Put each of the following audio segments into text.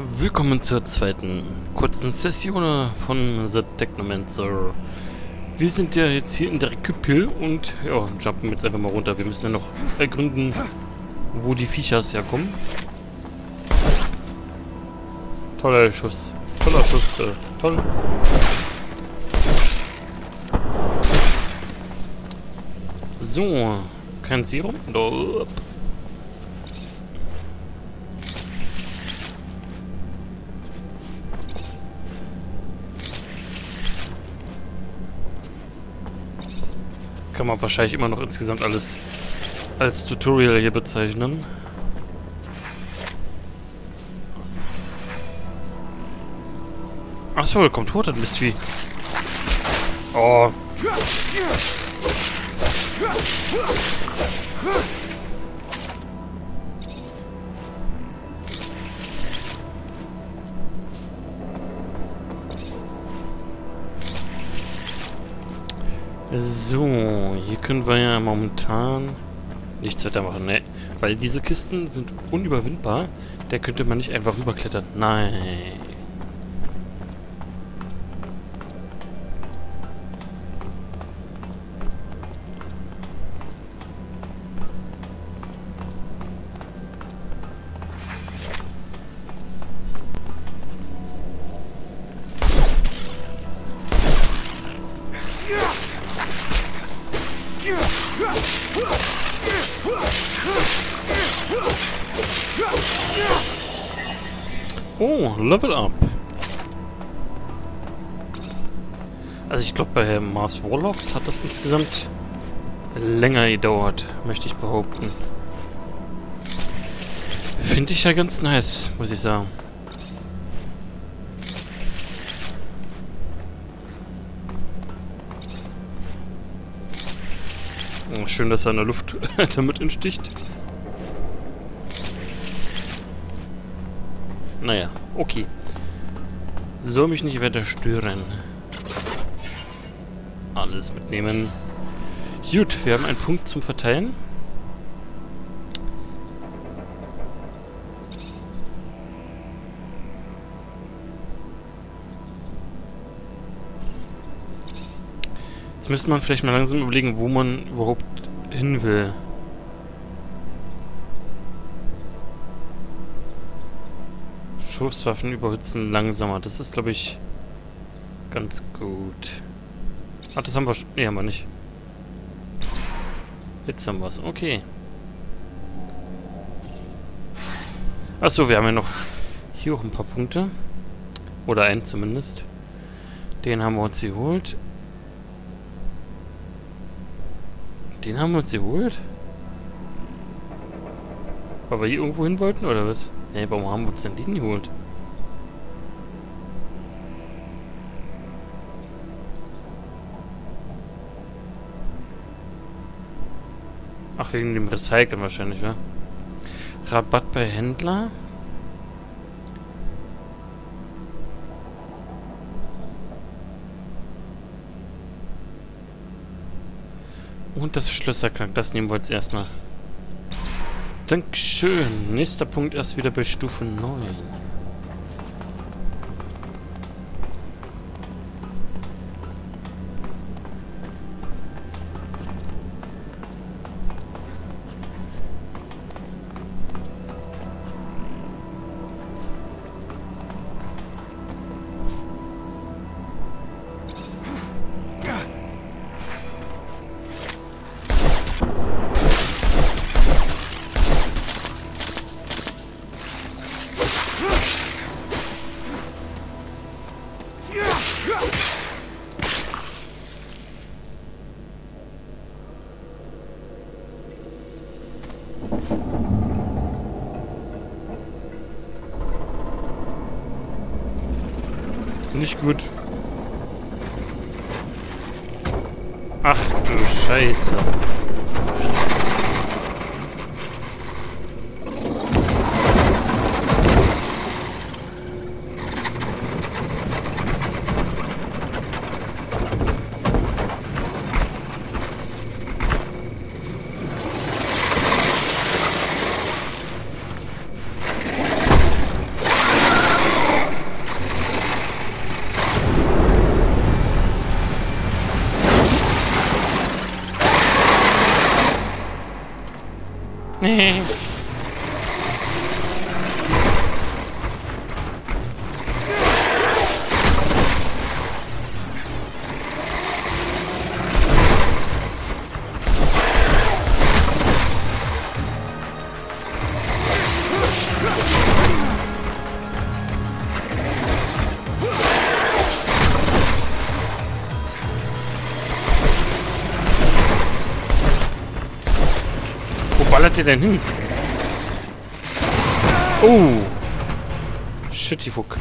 Willkommen zur zweiten kurzen Session von The Technomancer. Wir sind ja jetzt hier in der Küppel und ja, jumpen jetzt einfach mal runter. Wir müssen ja noch ergründen, wo die Viechers herkommen. Toller Schuss. Toller Schuss. Toll. So. Kein Serum? Nope. Kann man wahrscheinlich immer noch insgesamt alles als Tutorial hier bezeichnen. Achso, da kommt tot, das Mistvieh. Oh. So, hier können wir ja momentan nichts weiter machen, ne? Weil diese Kisten sind unüberwindbar. Da könnte man nicht einfach rüberklettern. Nein. Oh, Level Up. Also ich glaube, bei Mars Warlocks hat das insgesamt länger gedauert, möchte ich behaupten. Finde ich ja ganz nice, muss ich sagen. Oh, schön, dass er in der Luft damit entsticht. Naja, okay. Soll mich nicht weiter stören. Alles mitnehmen. Gut, wir haben einen Punkt zum Verteilen. Jetzt müsste man vielleicht mal langsam überlegen, wo man überhaupt hin will. Schusswaffen überhitzen langsamer. Das ist, glaube ich, ganz gut. Ach, das haben wir... Nee, haben wir nicht. Jetzt haben wir es. Okay. Achso, wir haben ja noch hier auch ein paar Punkte. Oder einen zumindest. Den haben wir uns geholt. Den haben wir uns geholt? Weil wir hier irgendwo hin wollten, oder was? Hey, warum haben wir uns denn den geholt? Ach, wegen dem Recyceln wahrscheinlich, wa? Rabatt bei Händler? Und das Schlösserknack, das nehmen wir jetzt erstmal. Dankeschön. Nächster Punkt erst wieder bei Stufe 9. Nicht gut. Ach du Scheiße. Ballert ihr denn hin? Oh! Shitty-Fuck.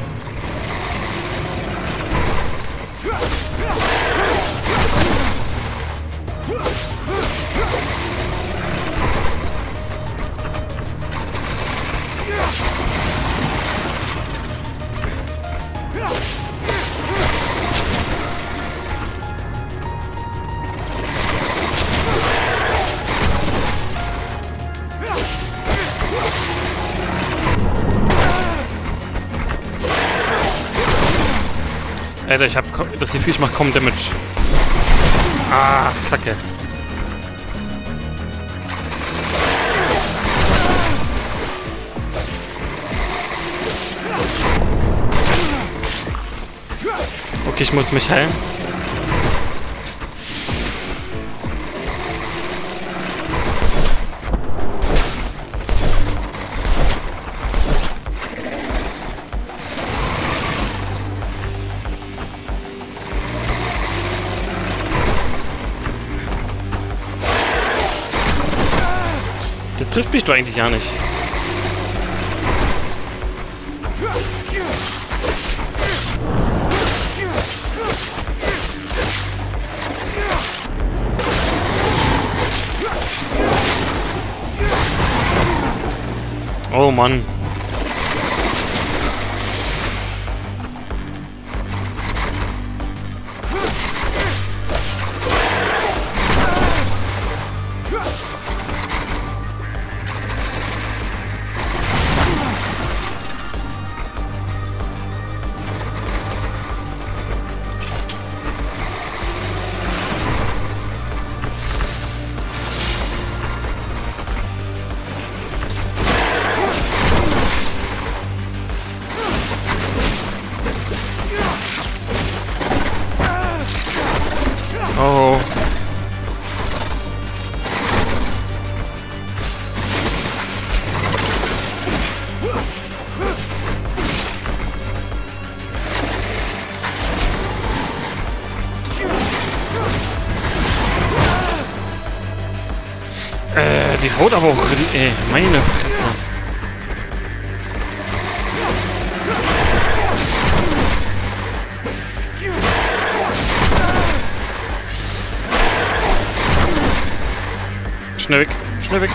Alter, ich hab das Gefühl, ich mach kaum Damage. Ah, Kacke. Okay, ich muss mich heilen. Der trifft mich doch eigentlich gar nicht. Oh Mann. Oh. Die haut aber auch... meine Fresse. Schnell weg, schnell weg.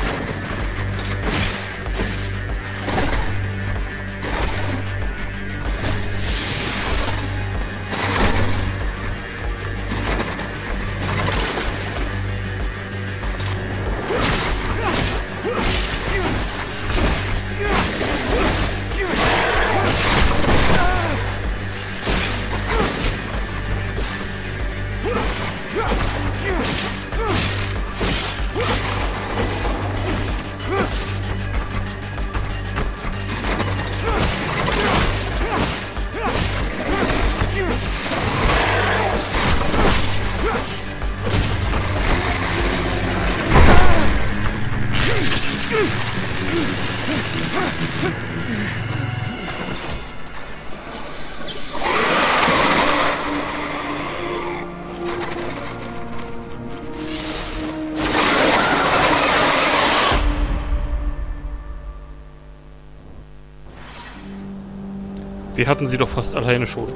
Wir hatten sie doch fast alleine schon.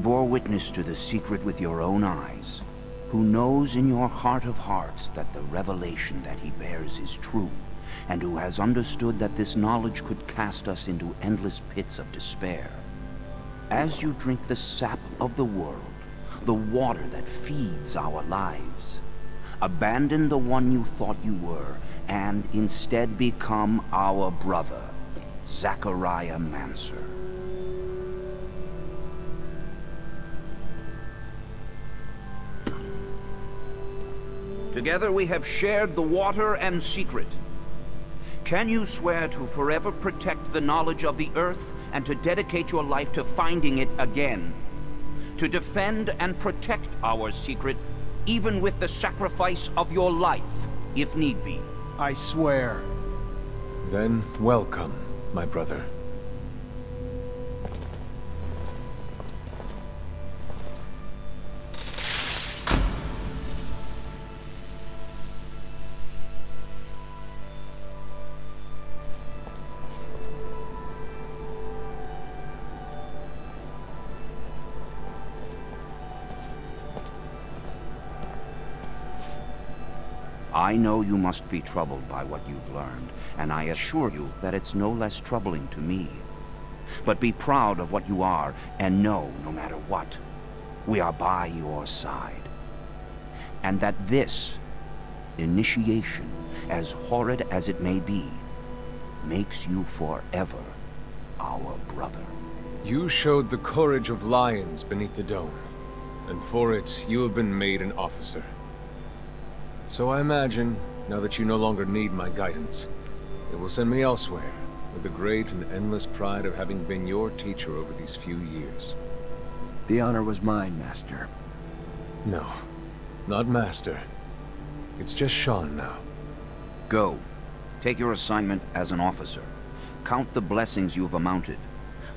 bore witness to the secret with your own eyes, who knows in your heart of hearts that the revelation that he bears is true, and who has understood that this knowledge could cast us into endless pits of despair. As you drink the sap of the world, the water that feeds our lives, abandon the one you thought you were, and instead become our brother, Technomancer. Together we have shared the water and secret. Can you swear to forever protect the knowledge of the Earth and to dedicate your life to finding it again? To defend and protect our secret, even with the sacrifice of your life, if need be? I swear. Then welcome, my brother. I know you must be troubled by what you've learned, and I assure you that it's no less troubling to me. But be proud of what you are, and know, no matter what, we are by your side. And that this initiation, as horrid as it may be, makes you forever our brother. You showed the courage of lions beneath the dome, and for it, you have been made an officer. So I imagine, now that you no longer need my guidance, it will send me elsewhere, with the great and endless pride of having been your teacher over these few years. The honor was mine, Master. No, not Master. It's just Sean now. Go. Take your assignment as an officer. Count the blessings you've amounted,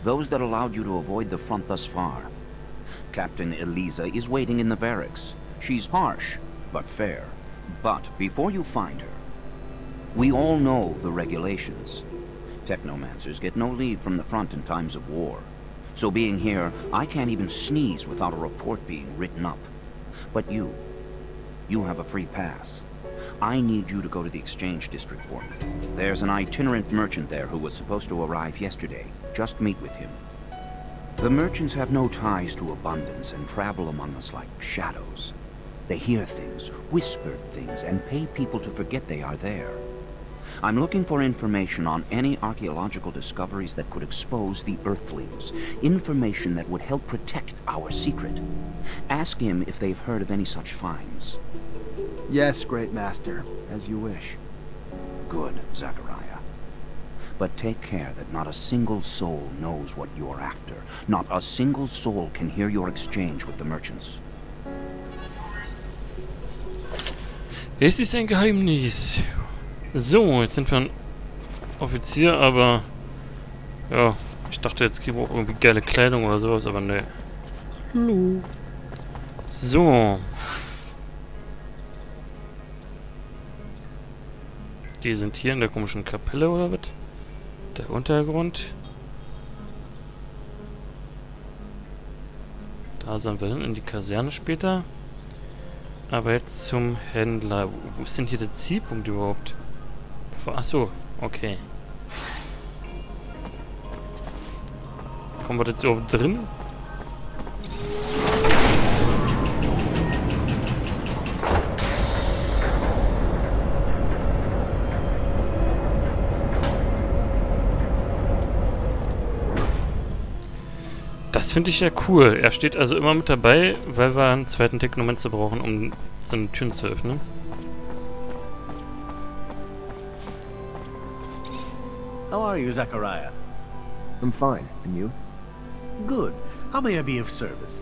those that allowed you to avoid the front thus far. Captain Eliza is waiting in the barracks. She's harsh, but fair. But before you find her, we all know the regulations. Technomancers get no leave from the front in times of war. So being here, I can't even sneeze without a report being written up. But you have a free pass. I need you to go to the exchange district for me. There's an itinerant merchant there who was supposed to arrive yesterday. Just meet with him. The merchants have no ties to abundance and travel among us like shadows. They hear things, whispered things, and pay people to forget they are there. I'm looking for information on any archaeological discoveries that could expose the Earthlings. Information that would help protect our secret. Ask him if they've heard of any such finds. Yes, Great Master, as you wish. Good, Zachariah. But take care that not a single soul knows what you're after. Not a single soul can hear your exchange with the merchants. Es ist ein Geheimnis. So, jetzt sind wir ein Offizier, aber... Ja, ich dachte, jetzt kriegen wir auch irgendwie geile Kleidung oder sowas, aber ne. Hallo. So. Die sind hier in der komischen Kapelle, oder was? Der Untergrund. Da sollen wir hin, in die Kaserne später. Aber jetzt zum Händler. Wo ist denn hier der Zielpunkt überhaupt? Achso, okay. Kommen wir jetzt überhaupt drin? Das finde ich ja cool. Er steht also immer mit dabei, weil wir einen zweiten Technomancer brauchen, um so eine Türen zu öffnen. How are you, Zachariah? I'm fine. And you? Good. How may I be of service?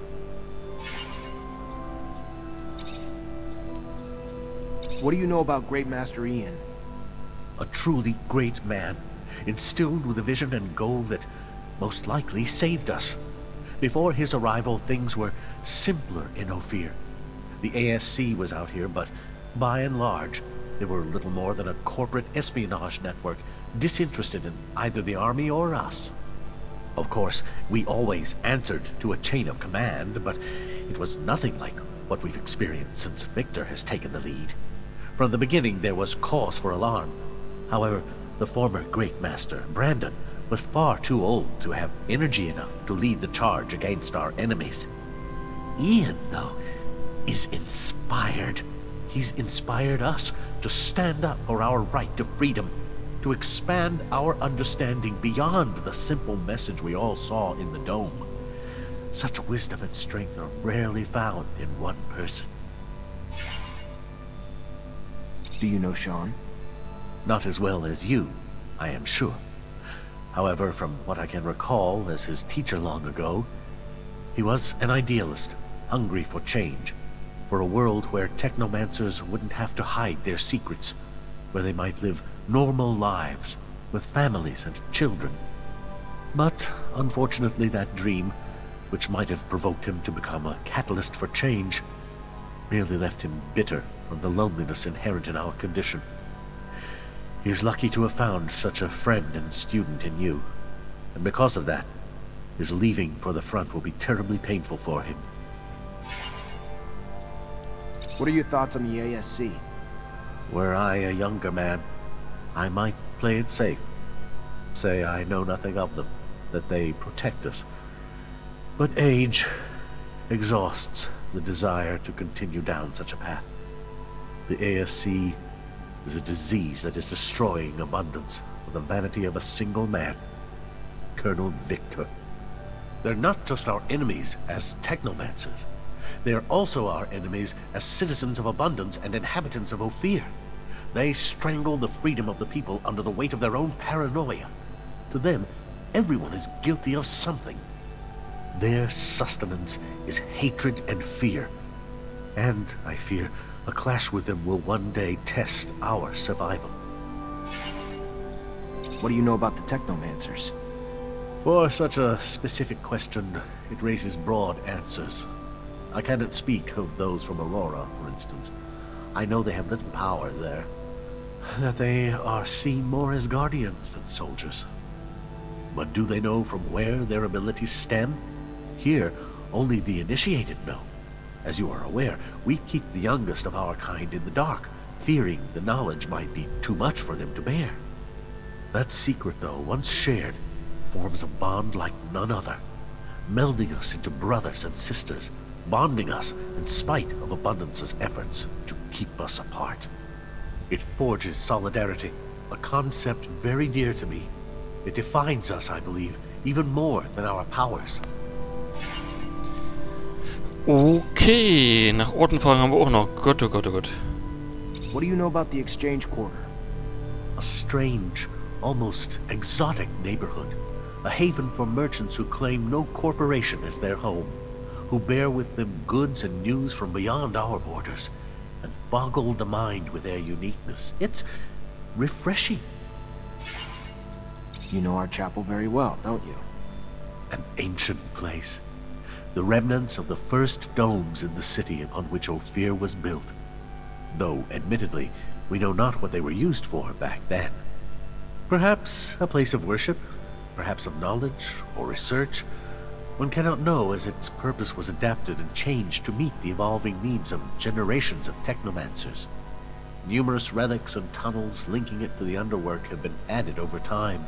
What do you know about Great Master Ian? A truly great man, instilled with a vision and goal that most likely saved us. Before his arrival, things were simpler in Ophir. The ASC was out here, but by and large, they were little more than a corporate espionage network, disinterested in either the army or us. Of course, we always answered to a chain of command, but it was nothing like what we've experienced since Victor has taken the lead. From the beginning, there was cause for alarm. However, the former Great Master, Brandon, was far too old to have energy enough to lead the charge against our enemies. Ian, though, is inspired. He's inspired us to stand up for our right to freedom, to expand our understanding beyond the simple message we all saw in the dome. Such wisdom and strength are rarely found in one person. Do you know Sean? Not as well as you, I am sure. However, from what I can recall as his teacher long ago, he was an idealist, hungry for change, for a world where technomancers wouldn't have to hide their secrets, where they might live normal lives with families and children. But unfortunately, that dream, which might have provoked him to become a catalyst for change, merely left him bitter from the loneliness inherent in our condition. He is lucky to have found such a friend and student in you, and because of that, his leaving for the front will be terribly painful for him. What are your thoughts on the ASC? Were I a younger man, I might play it safe. Say I know nothing of them, that they protect us. But age exhausts the desire to continue down such a path. The ASC is a disease that is destroying abundance for the vanity of a single man, Colonel Victor. They're not just our enemies as technomancers. They are also our enemies as citizens of abundance and inhabitants of Ophir. They strangle the freedom of the people under the weight of their own paranoia. To them, everyone is guilty of something. Their sustenance is hatred and fear. And, I fear, a clash with them will one day test our survival. What do you know about the Technomancers? For such a specific question, it raises broad answers. I cannot speak of those from Aurora, for instance. I know they have little power there, that they are seen more as guardians than soldiers. But do they know from where their abilities stem? Here, only the initiated know. As you are aware, we keep the youngest of our kind in the dark, fearing the knowledge might be too much for them to bear. That secret, though, once shared, forms a bond like none other, melding us into brothers and sisters, bonding us in spite of Abundance's efforts to keep us apart. It forges solidarity, a concept very dear to me. It defines us, I believe, even more than our powers. Okay, nach Orten fragen haben wir auch noch. Gott, oh Gott, oh Gott. What do you know about the Exchange Quarter? A strange, almost exotic neighborhood. A haven for merchants who claim no corporation as their home, who bear with them goods and news from beyond our borders, and boggle the mind with their uniqueness. It's refreshing. You know our chapel very well, don't you? An ancient place. The remnants of the first domes in the city upon which Ophir was built. Though, admittedly, we know not what they were used for back then. Perhaps a place of worship, perhaps of knowledge or research. One cannot know, as its purpose was adapted and changed to meet the evolving needs of generations of technomancers. Numerous relics and tunnels linking it to the underwork have been added over time.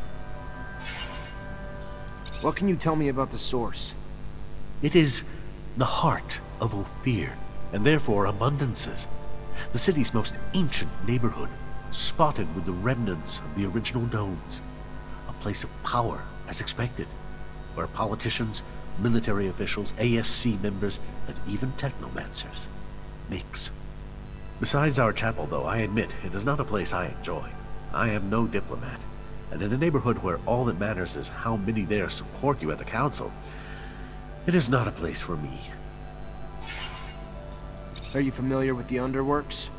What can you tell me about the source? It is the heart of Ophir, and therefore Abundance's. The city's most ancient neighborhood, spotted with the remnants of the original domes. A place of power, as expected, where politicians, military officials, ASC members, and even technomancers mix. Besides our chapel, though, I admit it is not a place I enjoy. I am no diplomat, and in a neighborhood where all that matters is how many there support you at the council, it is not a place for me. Are you familiar with the Underworks?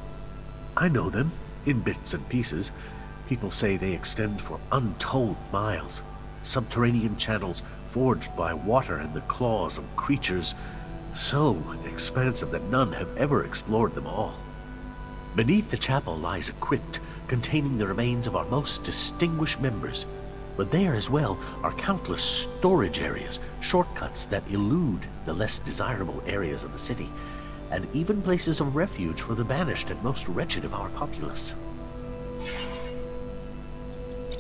I know them, in bits and pieces. People say they extend for untold miles. Subterranean channels forged by water and the claws of creatures so expansive that none have ever explored them all. Beneath the chapel lies a crypt containing the remains of our most distinguished members, But there as well are countless storage areas, shortcuts that elude the less desirable areas of the city, and even places of refuge for the banished and most wretched of our populace.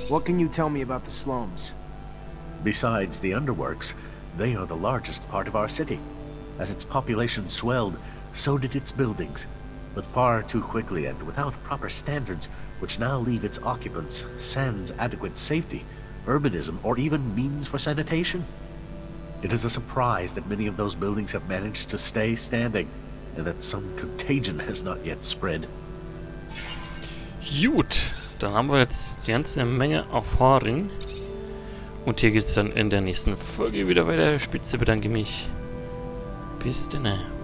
What can you tell me about the slums? Besides the underworks, they are the largest part of our city. As its population swelled, so did its buildings, but far too quickly and without proper standards, which now leave its occupants sans adequate safety, urbanism, or even means for sanitation. It is a surprise that many of those buildings have managed to stay standing, and that some contagion has not yet spread. Gut, dann haben wir jetzt die ganze Menge Erfahrung. Und hier geht es dann in der nächsten Folge wieder weiter. Spitze, bedanke mich. Bis dann.